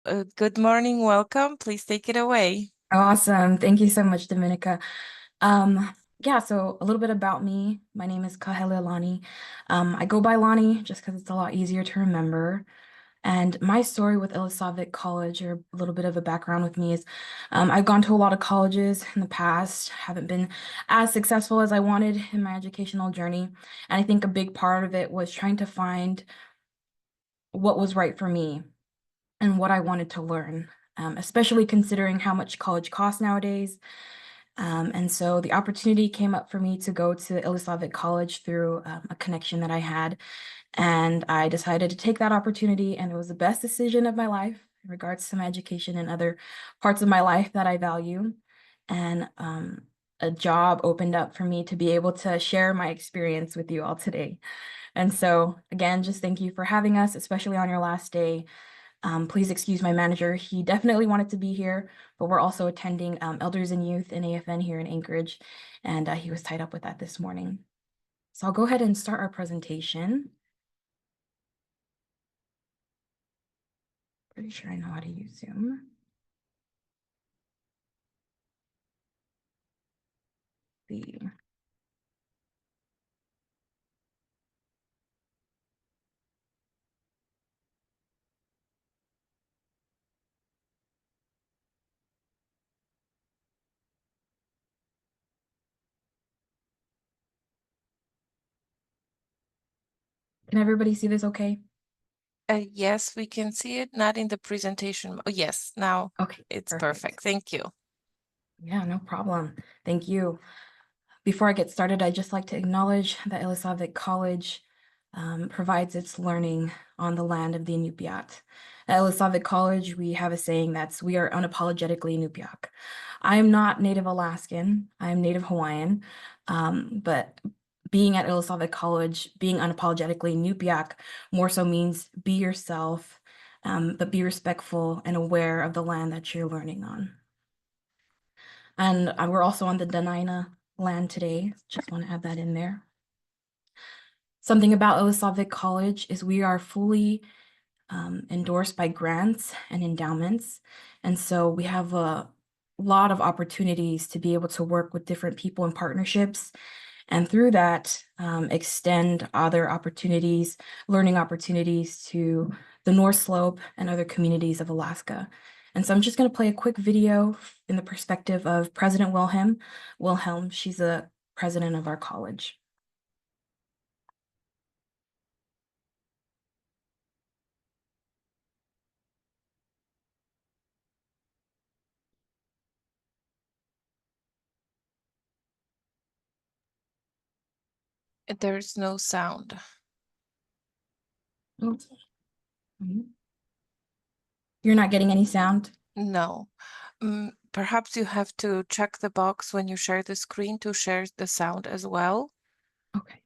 Good morning, welcome. Please take it away. Awesome. Thank you so much, Dominica. Yeah, so a little bit about me. My name is Kahele Lani. I go by Lani just because it's a lot easier to remember. And my story with Ilisagvik College, or a little bit of a background with me, is I've gone to a lot of colleges in the past, haven't been as successful as I wanted in my educational journey. And I think a big part of it was trying to find what was right for me and what I wanted to learn, especially considering how much college costs nowadays. And so the opportunity came up for me to go to Ilisagvik College through a connection that I had. And I decided to take that opportunity, and it was the best decision of my life in regards to my education and other parts of my life that I value. And a job opened up for me to be able to share my experience with you all today. And so again, just thank you for having us, especially on your last day. Please excuse my manager. He definitely wanted to be here, but we're also attending Elders and Youth in AFN here in Anchorage, and he was tied up with that this morning. So I'll go ahead and start our presentation. Pretty sure I know how to use Zoom. See. Can everybody see this okay? Yes, we can see it, not in the presentation. Oh, yes, now Okay, it's perfect. perfect. Thank you. Yeah, no problem. Thank you. Before I get started, I'd just like to acknowledge that Ilisagvik College provides its learning on the land of the Inupiat. At Ilisagvik College, we have a saying that's, we are unapologetically Inupiaq. I am not Native Alaskan, I am Native Hawaiian, but being at Ilisagvik College, being unapologetically Inupiaq more so means be yourself, but be respectful and aware of the land that you're learning on. And we're also on the Dena'ina land today. Just want to add that in there. Something about Ilisagvik College is we are fully endorsed by grants and endowments. And so we have a lot of opportunities to be able to work with different people in partnerships. And through that, extend other opportunities, learning opportunities to the North Slope and other communities of Alaska. And so I'm just going to play a quick video in the perspective of President Wilhelm. She's the president of our college. There's no sound. Oops. You're not getting any sound? No. Perhaps you have to check the box when you share the screen to share the sound as well. Okay.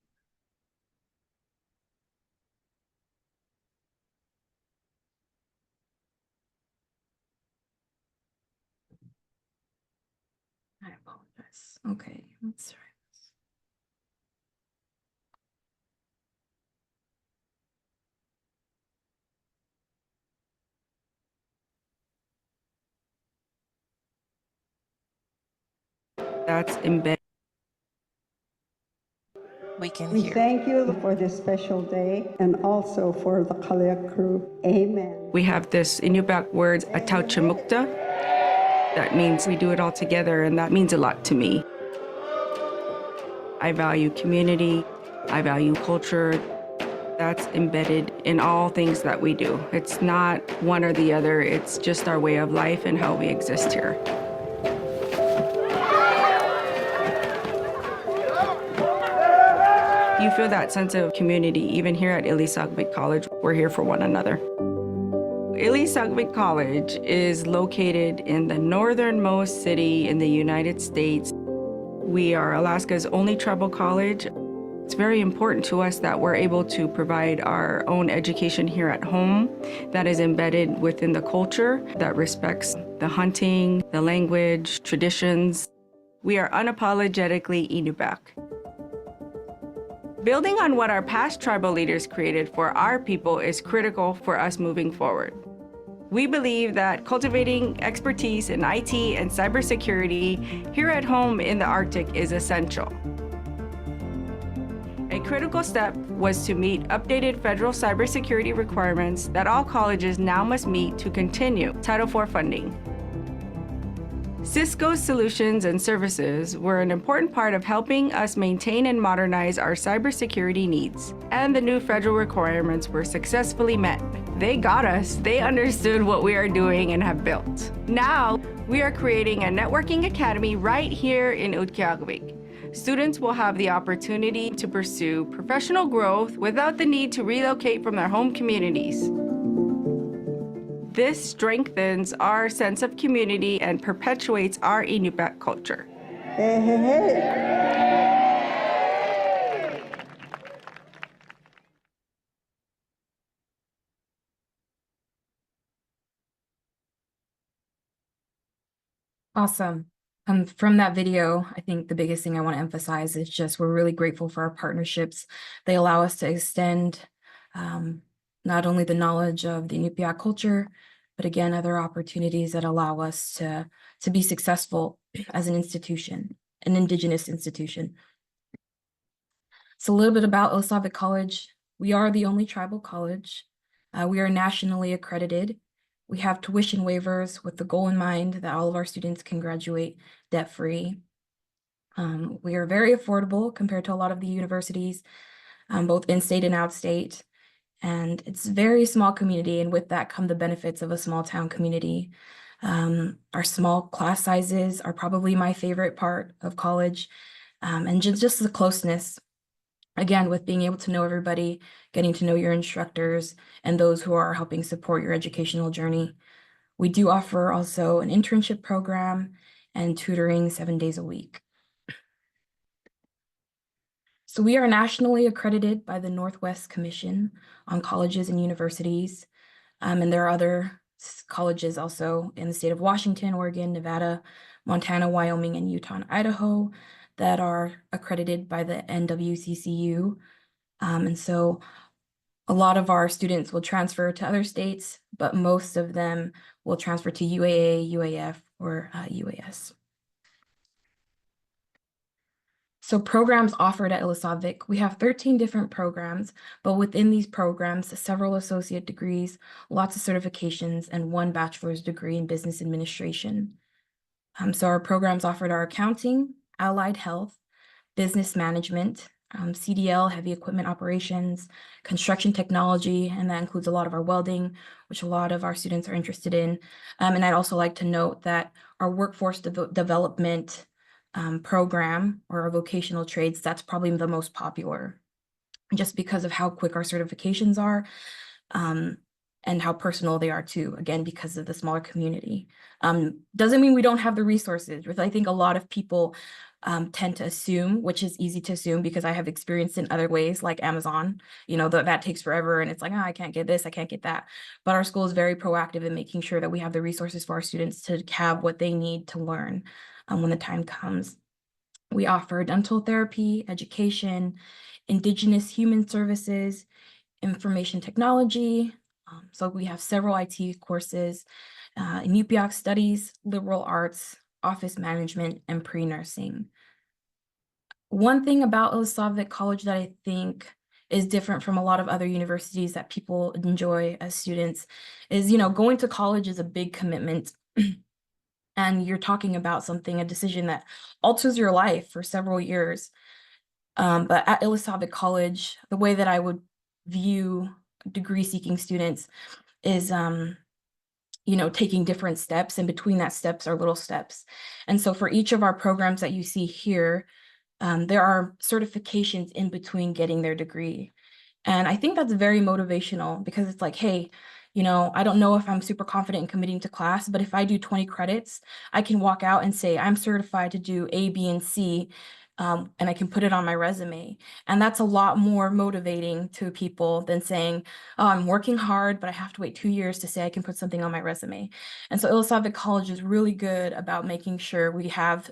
I apologize. Okay, let's try this. That's embedded. We can We hear. thank you for this special day and also for the Kaliak crew. Amen. We have this Inupiaq word, atauchimukta. That means we do it all together, and that means a lot to me. I value community. I value culture. That's embedded in all things that we do. It's not one or the other. It's just our way of life and how we exist here. You feel that sense of community, even here at Ilisagvik College. We're here for one another. Ilisagvik College is located in the northernmost city in the United States. We are Alaska's only tribal college. It's very important to us that we're able to provide our own education here at home that is embedded within the culture, that respects the hunting, the language, traditions. We are unapologetically Inupiaq. Building on what our past tribal leaders created for our people is critical for us moving forward. We believe that cultivating expertise in IT and cybersecurity here at home in the Arctic is essential. A critical step was to meet updated federal cybersecurity requirements that all colleges now must meet to continue Title IV funding. Cisco's solutions and services were an important part of helping us maintain and modernize our cybersecurity needs, and the new federal requirements were successfully met. They got us, they understood what we are doing and have built. Now, we are creating a networking academy right here in Ilisagvik. Students will have the opportunity to pursue professional growth without the need to relocate from their home communities. This strengthens our sense of community and perpetuates our Inupiaq culture. Hey, hey, hey. Awesome. From that video, I think the biggest thing I want to emphasize is just we're really grateful for our partnerships. They allow us to extend not only the knowledge of the Inupiaq culture, but again, other opportunities that allow us to be successful as an institution, an Indigenous institution. So a little bit about Ilisagvik College. We are the only tribal college. We are nationally accredited. We have tuition waivers with the goal in mind that all of our students can graduate debt-free. We are very affordable compared to a lot of the universities, both in-state and out-state. And it's a very small community, and with that come the benefits of a small town community. Our small class sizes are probably my favorite part of college, and just the closeness. Again, with being able to know everybody, getting to know your instructors and those who are helping support your educational journey. We do offer also an internship program and tutoring 7 days a week. So we are nationally accredited by the Northwest Commission on Colleges and Universities. And there are other colleges also in the state of Washington, Oregon, Nevada, Montana, Wyoming, and Utah and Idaho that are accredited by the NWCCU. And so a lot of our students will transfer to other states, but most of them will transfer to UAA, UAF, or UAS. So programs offered at Ilisagvik, we have 13 different programs, but within these programs, several associate degrees, lots of certifications, and 1 bachelor's degree in business administration. So our programs offered are accounting, allied health, business management, CDL, heavy equipment operations, construction technology, and that includes a lot of our welding, which a lot of our students are interested in. And I'd also like to note that our workforce development program, or our vocational trades, that's probably the most popular, just because of how quick our certifications are, and how personal they are too, again, because of the smaller community. Doesn't mean we don't have the resources, which I think a lot of people tend to assume, which is easy to assume because I have experienced in other ways, like Amazon, that takes forever and it's like, I can't get this, I can't get that. But our school is very proactive in making sure that we have the resources for our students to have what they need to learn when the time comes. We offer dental therapy, education, Indigenous human services, information technology. So we have several IT courses, Inupiaq studies, liberal arts, office management, and pre-nursing. One thing about Ilisagvik College that I think is different from a lot of other universities that people enjoy as students is, going to college is a big commitment. And you're talking about a decision that alters your life for several years. But at Ilisagvik College, the way that I would view degree-seeking students is, taking different steps, and between that steps are little steps. And so for each of our programs that you see here, there are certifications in between getting their degree. And I think that's very motivational because it's like, hey, I don't know if I'm super confident in committing to class, but if I do 20 credits, I can walk out and say, I'm certified to do A, B, and C, and I can put it on my resume. And that's a lot more motivating to people than saying, oh, I'm working hard, but I have to wait 2 years to say I can put something on my resume. And so Ilisagvik College is really good about making sure we have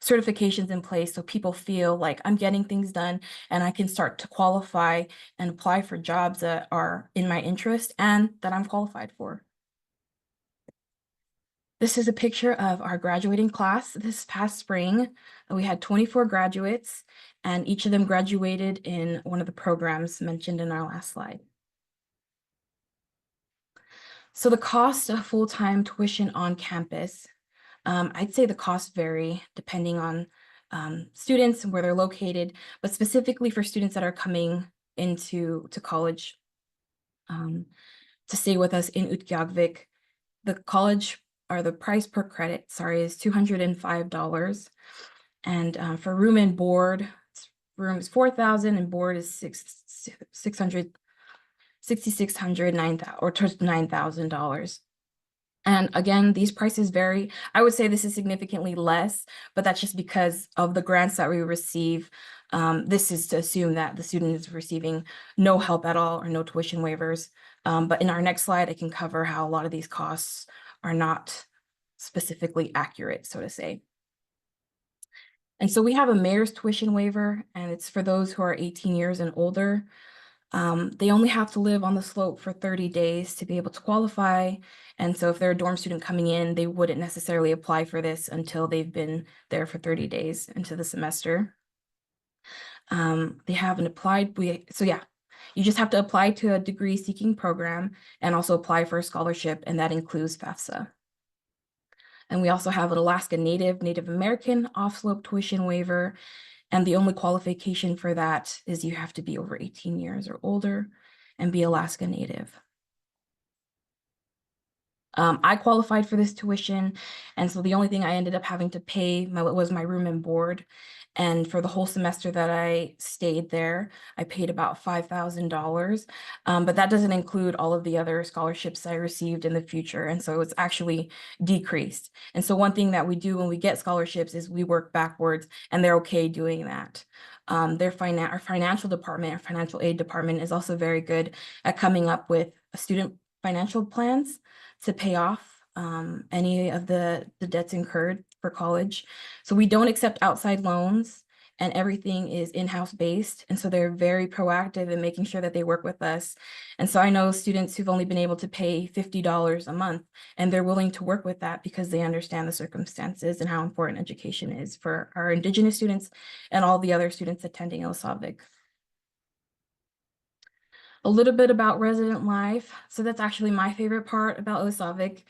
certifications in place so people feel like I'm getting things done and I can start to qualify and apply for jobs that are in my interest and that I'm qualified for. This is a picture of our graduating class this past spring. We had 24 graduates, and each of them graduated in one of the programs mentioned in our last slide. So the cost of full-time tuition on campus, I'd say the costs vary depending on students and where they're located, but specifically for students that are coming into college to stay with us in Ilisagvik, the college or the price per credit, is $205. And for room and board, room is $4,000 and board is $6,600, or $9,000. And again, these prices vary. I would say this is significantly less, but that's just because of the grants that we receive. This is to assume that the student is receiving no help at all or no tuition waivers. But in our next slide, I can cover how a lot of these costs are not specifically accurate, so to say. And so we have a mayor's tuition waiver, and it's for those who are 18 years and older. They only have to live on the slope for 30 days to be able to qualify. And so if they're a dorm student coming in, they wouldn't necessarily apply for this until they've been there for 30 days into the semester. They haven't applied. You just have to apply to a degree seeking program and also apply for a scholarship, and that includes FAFSA. And we also have an Alaska Native American off-slope tuition waiver. And the only qualification for that is you have to be over 18 years or older and be Alaska Native. I qualified for this tuition, and so the only thing I ended up having to pay was my room and board. And for the whole semester that I stayed there, I paid about $5,000. But that doesn't include all of the other scholarships I received in the future. And so it's actually decreased. And so one thing that we do when we get scholarships is we work backwards, and they're okay doing that. Our financial department, our financial aid department is also very good at coming up with student financial plans to pay off any of the debts incurred for college. So we don't accept outside loans, and everything is in-house based. And so they're very proactive in making sure that they work with us. And so I know students who've only been able to pay $50 a month, and they're willing to work with that because they understand the circumstances and how important education is for our Indigenous students and all the other students attending Ilisagvik. A little bit about resident life. So that's actually my favorite part about Ilisagvik.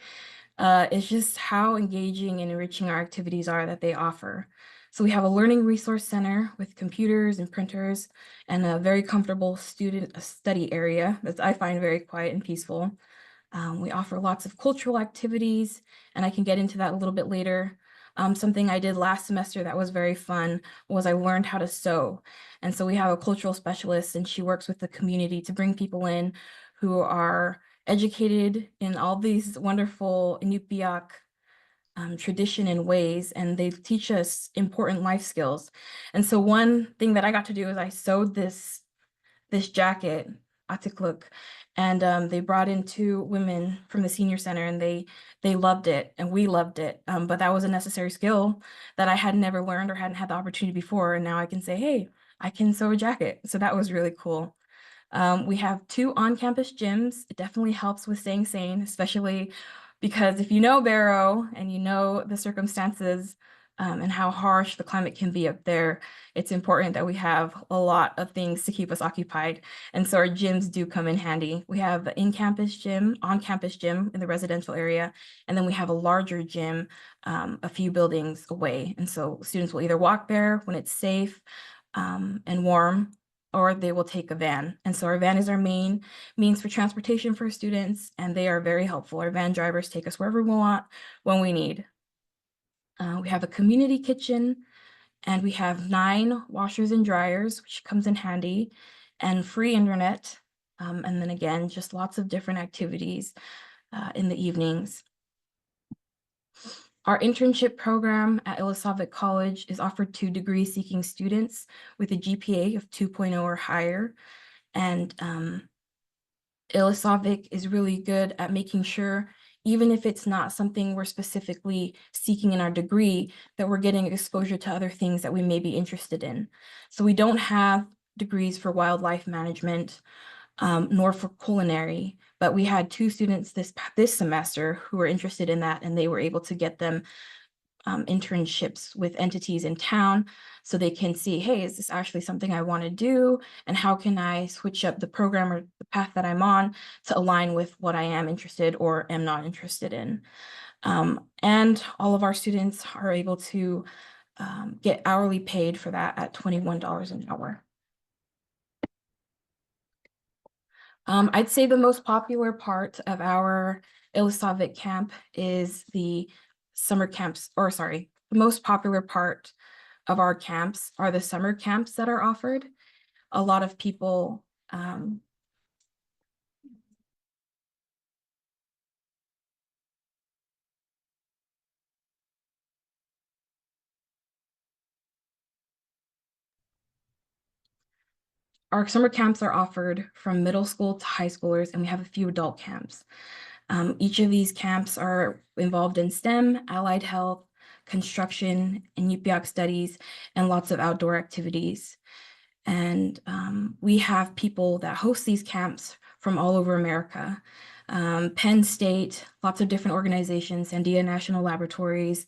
It's just how engaging and enriching our activities are that they offer. So we have a learning resource center with computers and printers and a very comfortable student study area that I find very quiet and peaceful. We offer lots of cultural activities, and I can get into that a little bit later. Something I did last semester that was very fun was I learned how to sew. And so we have a cultural specialist, and she works with the community to bring people in who are educated in all these wonderful Inupiaq tradition and ways, and they teach us important life skills. And so one thing that I got to do is I sewed this jacket, Atikluk, and they brought in 2 women from the senior center, and they loved it, and we loved it. But that was a necessary skill that I had never learned or hadn't had the opportunity before, and now I can say, hey, I can sew a jacket. So that was really cool. We have 2 on-campus gyms. It definitely helps with staying sane, especially because if you know Barrow and you know the circumstances and how harsh the climate can be up there, it's important that we have a lot of things to keep us occupied. And so our gyms do come in handy. We have the on-campus gym in the residential area, and then we have a larger gym a few buildings away. And so students will either walk there when it's safe and warm, or they will take a van. And so our van is our main means for transportation for students, and they are very helpful. Our van drivers take us wherever we want when we need. We have a community kitchen, and we have 9 washers and dryers, which comes in handy, and free internet. And then again, just lots of different activities in the evenings. Our internship program at Ilisagvik College is offered to degree-seeking students with a GPA of 2.0 or higher. And Ilisagvik is really good at making sure, even if it's not something we're specifically seeking in our degree, that we're getting exposure to other things that we may be interested in. So we don't have degrees for wildlife management, nor for culinary, But we had 2 students this semester who were interested in that, and they were able to get them internships with entities in town so they can see, hey, is this actually something I want to do? And how can I switch up the program or the path that I'm on to align with what I am interested or am not interested in? And all of our students are able to get hourly paid for that at $21 an hour. I'd say the most popular part of our Ilisagvik camp is the summer camps, or sorry, the most popular part of our camps are the summer camps that are offered. A lot of people our summer camps are offered from middle school to high schoolers, and we have a few adult camps. Each of these camps are involved in STEM, allied health, construction, and Inupiaq studies, and lots of outdoor activities. And we have people that host these camps from all over America. Penn State, lots of different organizations, Sandia National Laboratories.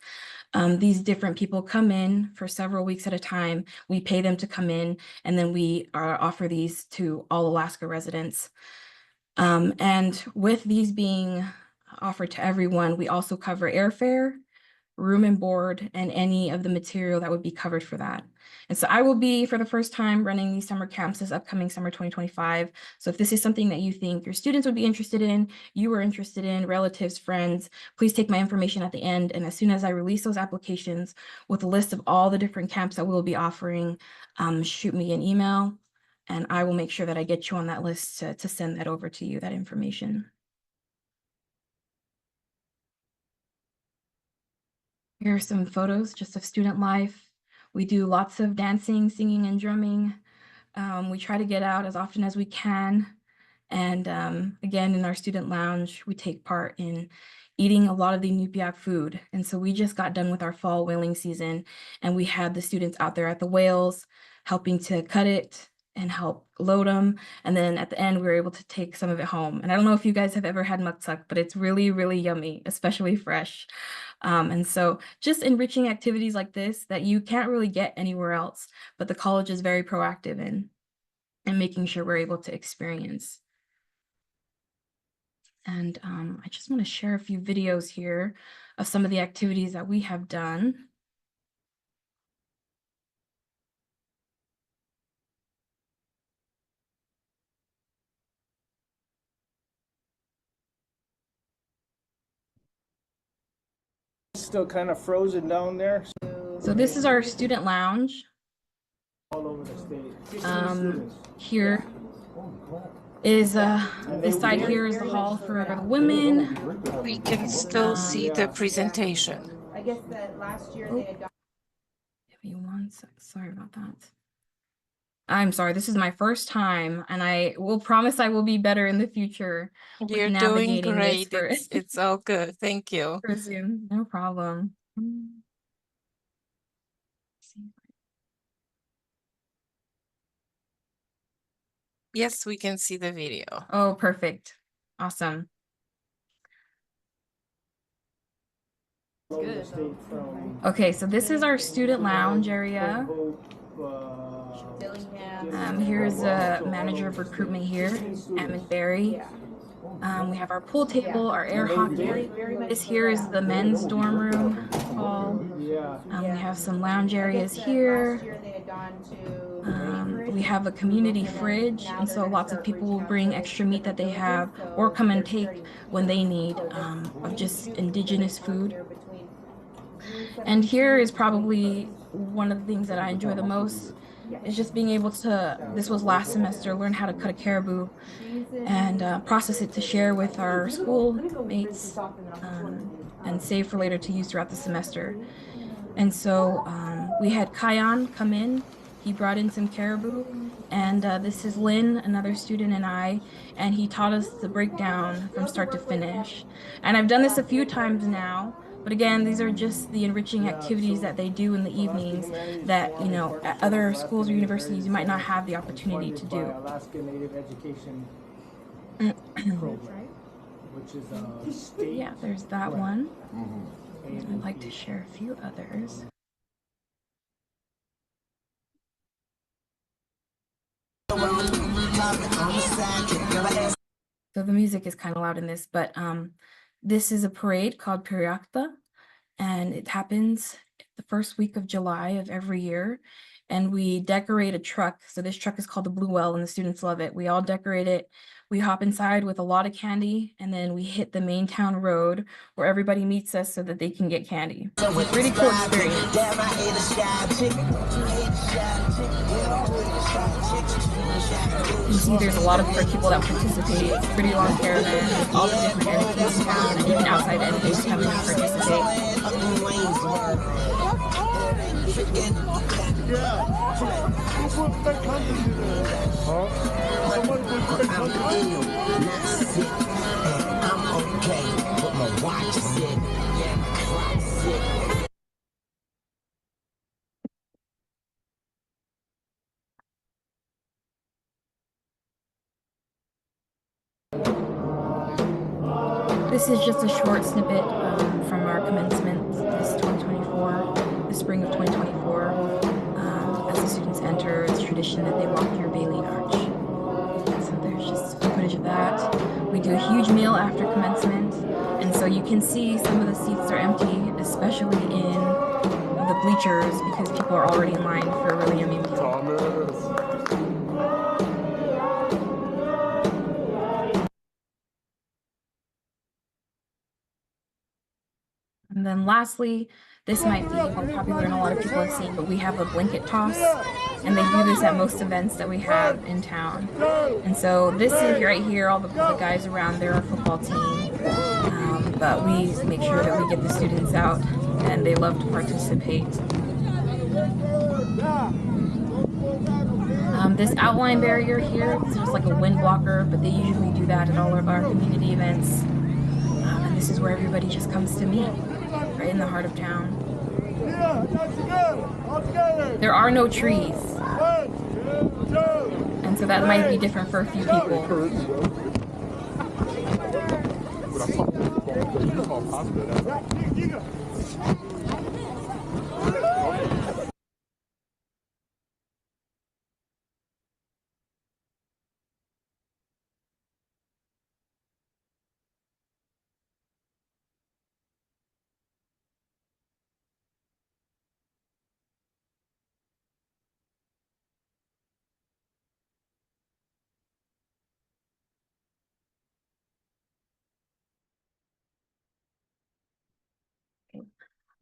These different people come in for several weeks at a time. We pay them to come in, and then we offer these to all Alaska residents. And with these being offered to everyone, we also cover airfare, room and board, and any of the material that would be covered for that. And so I will be, for the first time, running these summer camps this upcoming summer 2025. So if this is something that you think your students would be interested in, you are interested in, relatives, friends, please take my information at the end. And as soon as I release those applications with a list of all the different camps that we'll be offering, shoot me an email, and I will make sure that I get you on that list to send that over to you, that information. Here are some photos just of student life. We do lots of dancing, singing, and drumming. We try to get out as often as we can. And again, in our student lounge, we take part in eating a lot of the Inupiaq food. And so we just got done with our fall whaling season, and we had the students out there at the whales helping to cut it and help load them. And then at the end, we were able to take some of it home. And I don't know if you guys have ever had muktzuk, but it's really, really yummy, especially fresh. And so just enriching activities like this that you can't really get anywhere else, but the college is very proactive in and making sure we're able to experience. And I just want to share a few videos here of some of the activities that we have done. Still kind of frozen down there. So this is our student lounge. All over the state. Here is this side here is the hall for the women. We can still see the presentation. I guess that last year they adopted. Give me one sec. Sorry about that. I'm sorry, this is my first time, and I will promise I will be better in the future. You're doing navigating this great. It's all good. Thank you. for Zoom. No problem. Yes, we can see the video. Oh, perfect. Awesome. Good. Okay, so this is our student lounge area. Here's a manager of recruitment here, Ammon Berry. We have our pool table, our air hockey. This here is the men's dorm room hall. We have some lounge areas here. We have a community fridge, and so lots of people will bring extra meat that they have or come and take when they need of just indigenous food. And here is probably one of the things that I enjoy the most is just being able to, this was last semester, learn how to cut a caribou and process it to share with our schoolmates and save for later to use throughout the semester. And so we had Kayan come in. He brought in some caribou, and this is Lynn, another student, and he taught us the breakdown from start to finish. And I've done this a few times now, but again, these are just the enriching activities that they do in the evenings that, you know, at other schools or universities you might not have the opportunity to do. Alaska Native Education Program. which is a state. Yeah, there's that one. And I'd like to share a few others. So the music is kind of loud in this, but this is a parade called Periakta, and it happens the first week of July of every year. And we decorate a truck. So this truck is called the Blue Well, and the students love it. We all decorate it. We hop inside with a lot of candy, and then we hit the main town road where everybody meets us so that they can get candy. It's a pretty cool experience. You see there's a lot of people that participate. It's a pretty long caravan. All the different entities in town and even outside entities come and participate. This is just a short snippet from our commencement this 2024, the spring of 2024. As the students enter, it's tradition that they walk through Baleen Arch. So there's just footage of that. We do a huge meal after commencement, and so you can see some of the seats are empty, especially in the bleachers, because people are already in line for a really yummy meal. And then lastly, this might be more popular and a lot of people have seen, but we have a blanket toss, and they do this at most events that we have in town. And so this is right here, all the guys around, they're our football team, but we make sure that we get the students out, and they love to participate. This outline barrier here, it's just like a wind blocker, but they usually do that at all of our community events. And this is where everybody just comes to meet, right in the heart of town. There are no trees, and so that might be different for a few people.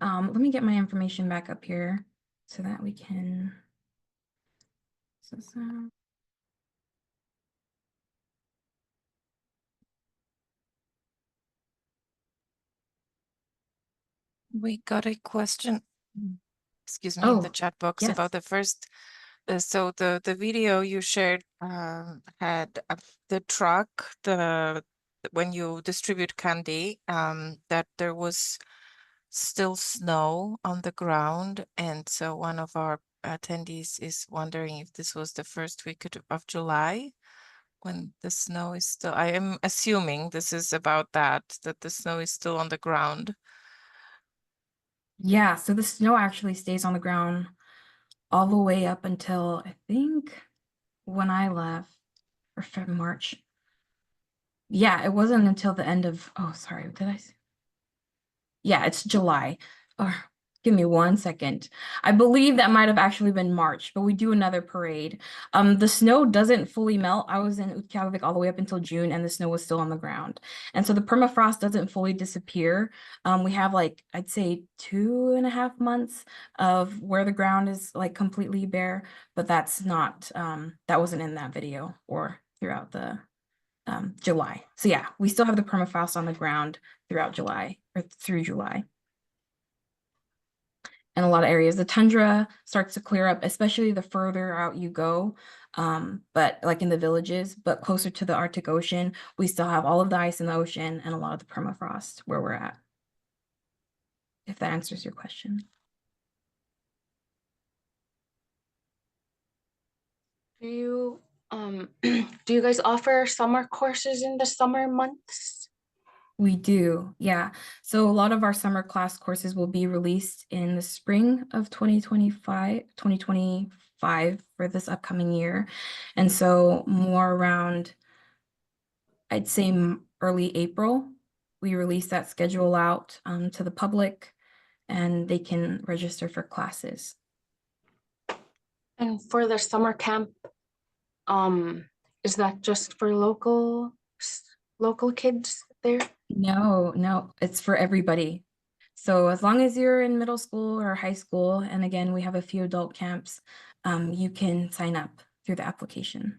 Let me get my information back up here so that we can. We got a question, excuse me, in the chat box yes. about the first. So the video you shared had the truck, when you distribute candy, that there was still snow on the ground, and so one of our attendees is wondering if this was the first week of July when the snow is still. I am assuming this is about that the snow is still on the ground. Yeah, so the snow actually stays on the ground all the way up until I think when I left, or March. Yeah, it wasn't until the end of, oh, sorry, did I? Yeah, it's July. Or give me 1 second. I believe that might have actually been March, but we do another parade. The snow doesn't fully melt. I was in Ilisagvik all the way up until June, and the snow was still on the ground. And so the permafrost doesn't fully disappear. We have like, I'd say 2.5 months of where the ground is like completely bare, but that's not, that wasn't in that video or throughout the July. So yeah, we still have the permafrost on the ground throughout July or through July. In a lot of areas, the tundra starts to clear up, especially the further out you go. But like in the villages, but closer to the Arctic Ocean, we still have all of the ice in the ocean and a lot of the permafrost where we're at. If that answers your question. Do you do you guys offer summer courses in the summer months? We do, yeah. So a lot of our summer class courses will be released in the spring of 2025 for this upcoming year. And so more around, I'd say early April, we release that schedule out to the public and they can register for classes. And for the summer camp, is that just for local kids there? No, it's for everybody. So as long as you're in middle school or high school, and again, we have a few adult camps, you can sign up through the application.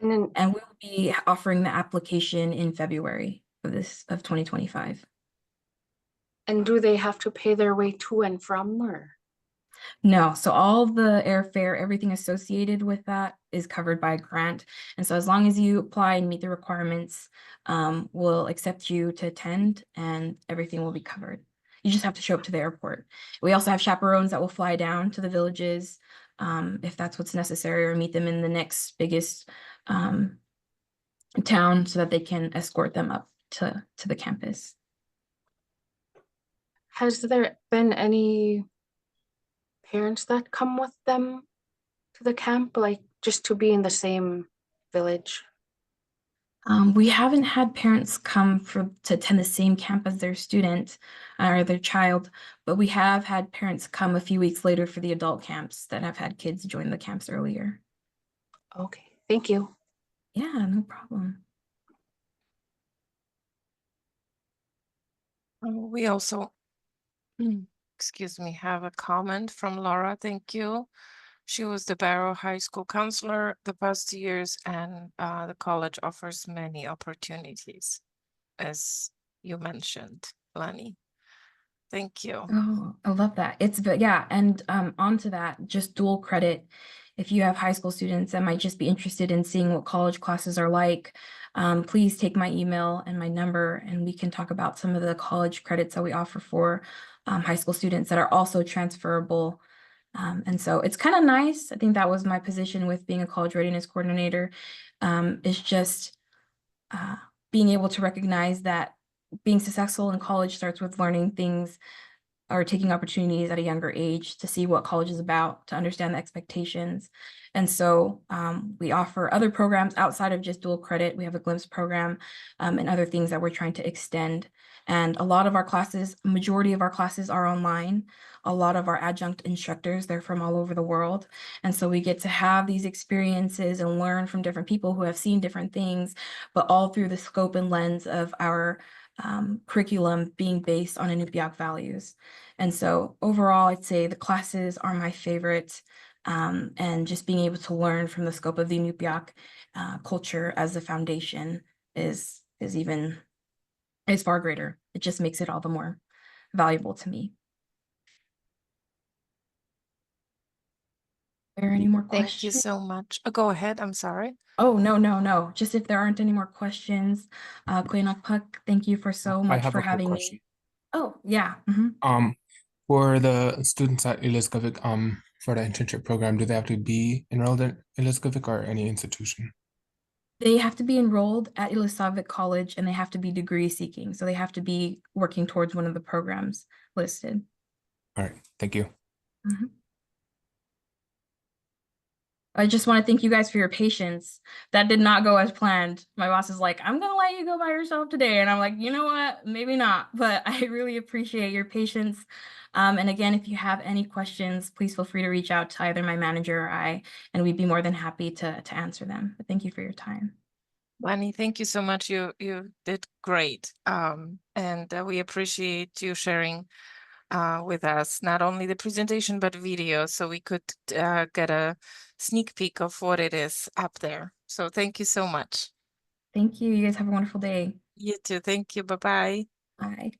And then, And we'll be offering the application in February of 2025. and do they have to pay their way to and from, or? No, so all the airfare, everything associated with that is covered by a grant. And so as long as you apply and meet the requirements, we'll accept you to attend and everything will be covered. You just have to show up to the airport. We also have chaperones that will fly down to the villages if that's what's necessary, or meet them in the next biggest town so that they can escort them up to the campus. Has there been any parents that come with them to the camp, like just to be in the same village? We haven't had parents come to attend the same camp as their student or their child, but we have had parents come a few weeks later for the adult camps that have had kids join the camps earlier. Okay, thank you. Yeah, no problem. We also, excuse me, have a comment from Laura. Thank you. She was the Barrow High School counselor the past 2 years, and the college offers many opportunities, as you mentioned, Lani. Thank you. Oh, I love that. Yeah, and onto that, just dual credit. If you have high school students that might just be interested in seeing what college classes are like, please take my email and my number, and we can talk about some of the college credits that we offer for high school students that are also transferable. And so it's kind of nice. I think that was my position with being a college readiness coordinator, is just being able to recognize that being successful in college starts with learning things or taking opportunities at a younger age to see what college is about, to understand the expectations. And so we offer other programs outside of just dual credit. We have a Glimpse program and other things that we're trying to extend. And a lot of our classes, majority of our classes are online. A lot of our adjunct instructors, they're from all over the world. And so we get to have these experiences and learn from different people who have seen different things, but all through the scope and lens of our curriculum being based on Inupiaq values. And so overall, I'd say the classes are my favorite, and just being able to learn from the scope of the Inupiaq culture as a foundation is far greater. It just makes it all the more valuable to me. Are there any more questions? Thank you so much. Go ahead. I'm sorry. Oh, no. Just if there aren't any more questions, Kuyanakpak, thank you for so much for having me. Oh, yeah. For the students at Ilisagvik, for the internship program, do they have to be enrolled in Ilisagvik or any institution? They have to be enrolled at Ilisagvik College and they have to be degree seeking. So they have to be working towards one of the programs listed. All right, thank you. I just want to thank you guys for your patience. That did not go as planned. My boss is like, I'm gonna let you go by yourself today. And I'm like, you know what? Maybe not, but I really appreciate your patience. And again, if you have any questions, please feel free to reach out to either my manager or I, and we'd be more than happy to answer them. But thank you for your time. Lani, thank you so much. You did great. And we appreciate you sharing with us not only the presentation but video, so we could get a sneak peek of what it is up there. So thank you so much. Thank you. You guys have a wonderful day. You too. Thank you. Bye-bye. Bye.